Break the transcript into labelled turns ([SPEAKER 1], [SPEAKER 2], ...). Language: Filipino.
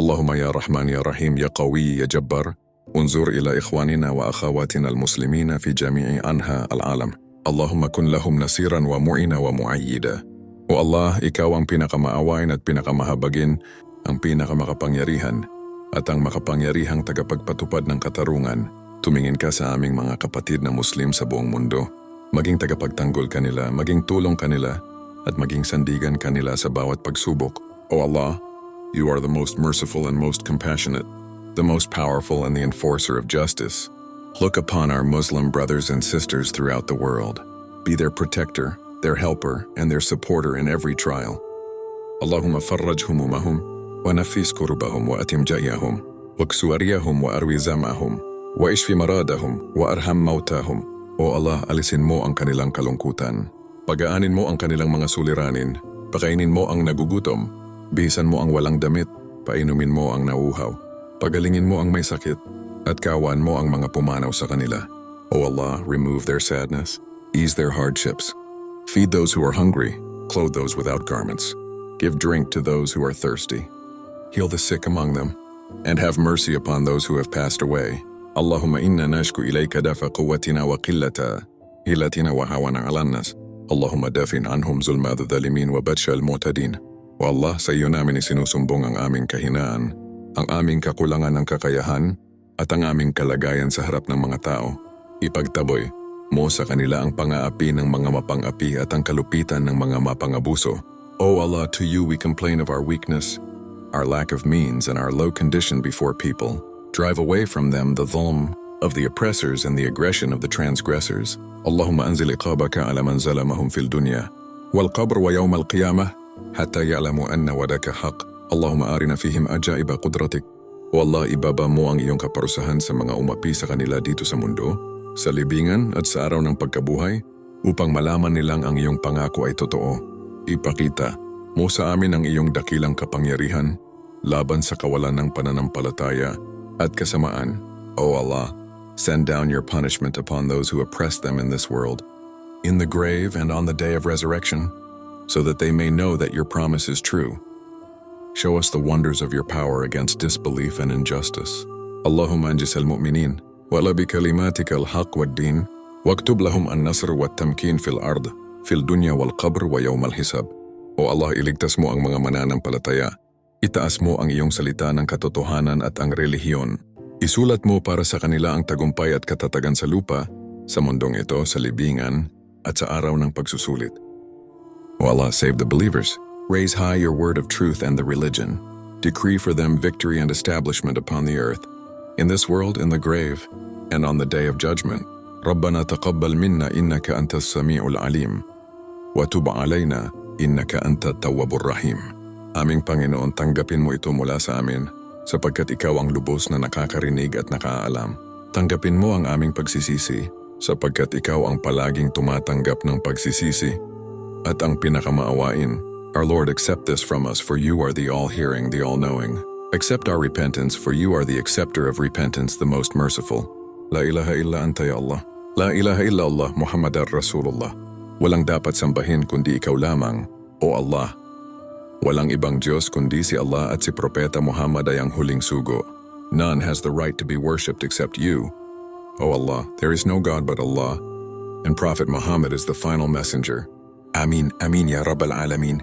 [SPEAKER 1] اللهم يا رحمن يا رحيم يا قوي يا جبار انظر إلى إخواننا وأخواتنا المسلمين في جميع أنحاء العالم. اللهم كن لهم نصيرا ومعينا ومؤيدا. O Allah, ikaw ang pinakamaawain at pinakamahabagin, ang pinakamakapangyarihan, at ang makapangyarihang tagapagpatupad ng katarungan. Tumingin ka sa aming mga kapatid na Muslim sa buong mundo. Maging tagapagtanggol kanila, maging tulong kanila, at maging sandigan kanila sa bawat pagsubok. O Allah, you are the most merciful and most compassionate, the most powerful and the enforcer of justice. Look upon our Muslim brothers and sisters throughout the world. Be their protector, their helper, and their supporter in every trial. Allahumma farraj humumahum, wa nafis kurubahum wa atim jayahum, wa ksuariyahum wa arwi zamahum, wa ishfi maradahum, wa arham mautahum. O Allah, alisin mo ang kanilang kalungkutan. Pagaanin mo ang kanilang mga suliranin, pakainin mo ang nagugutom, bihisan mo ang walang damit, painumin mo ang nauuhaw, pagalingin mo ang may sakit, at kawan mo ang mga pumanaw sa kanila. O Allah, remove their sadness, ease their hardships. Feed those who are hungry, clothe those without garments. Give drink to those who are thirsty. Heal the sick among them, and have mercy upon those who have passed away. Allahumma inna nashku ilayka dafa quwwatina wa qillata hilatina wa hawana ala nas. Allahumma dafin anhum zulma dhalimin wa batsha al-mu'tadin. O Allah, sa iyo namin isinusumbong ang aming kahinaan, ang aming kakulangan ng kakayahan, at ang aming kalagayan sa harap ng mga tao. Ipagtaboy mo sa kanila ang pang-aapi ng mga mapang-api at ang kalupitan ng mga mapang-abuso. O Allah, to you we complain of our weakness, our lack of means, and our low condition before people. Drive away from them the dhulm of the oppressors and the aggression of the transgressors. Allahumma anzil iqabaka ala man zalamahum fil dunya wal qabr wa yawm al qiyamah hatta ya'lamu anna wadaka haq. Allahumma arina fihim ajaiba qudratik. O Allah, ibaba mo ang iyong kaparusahan sa mga umapi sa kanila dito sa mundo, sa libingan at sa araw ng pagkabuhay, upang malaman nilang ang iyong pangako ay totoo. Ipakita mo sa amin ang iyong dakilang kapangyarihan laban sa kawalan ng pananampalataya at kasamaan. O Allah, send down your punishment upon those who oppress them in this world, in the grave and on the day of resurrection, so that they may know that your promise is true. Show us the wonders of your power against disbelief and injustice. Allahumma anjis al-mu'minin, wala bi kalimatika al-haq wad-din, waktub lahum an-nasr wat-tamkin fil ard, fil dunya wal-qabr wa yawm al-hisab. O Allah, iligtas mo ang mga mananampalataya. Itaas mo ang iyong salita ng katotohanan at ang relihiyon. Isulat mo para sa kanila ang tagumpay at katatagan sa lupa, sa mundong ito, sa libingan, at sa araw ng pagsusulit. O Allah, save the believers. Raise high your word of truth and the religion. Decree for them victory and establishment upon the earth, in this world, in the grave, and on the day of judgment. ربنا تقبل منا إنك أنت السميع العليم وتب علينا إنك أنت التواب الرحيم. Aming Panginoon, tanggapin mo ito mula sa amin, sapagkat ikaw ang lubos na nakakarinig at nakaalam. Tanggapin mo ang aming pagsisisi, sapagkat ikaw ang palaging tumatanggap ng pagsisisi at ang pinakamaawain. Our Lord, accept this from us, for you are the all-hearing, the all-knowing. Accept our repentance, for you are the acceptor of repentance, the most merciful. La ilaha illa anta ya Allah. La ilaha illa Allah Muhammadar Rasulullah. Walang dapat sambahin kundi ikaw lamang, O Allah. Walang ibang Diyos kundi si Allah at si Propeta Muhammad ay ang huling sugo. None has the right to be worshipped except you. O Allah, there is no God but Allah, and Prophet Muhammad is the final messenger. Amin, amin ya Rabbal Alamin.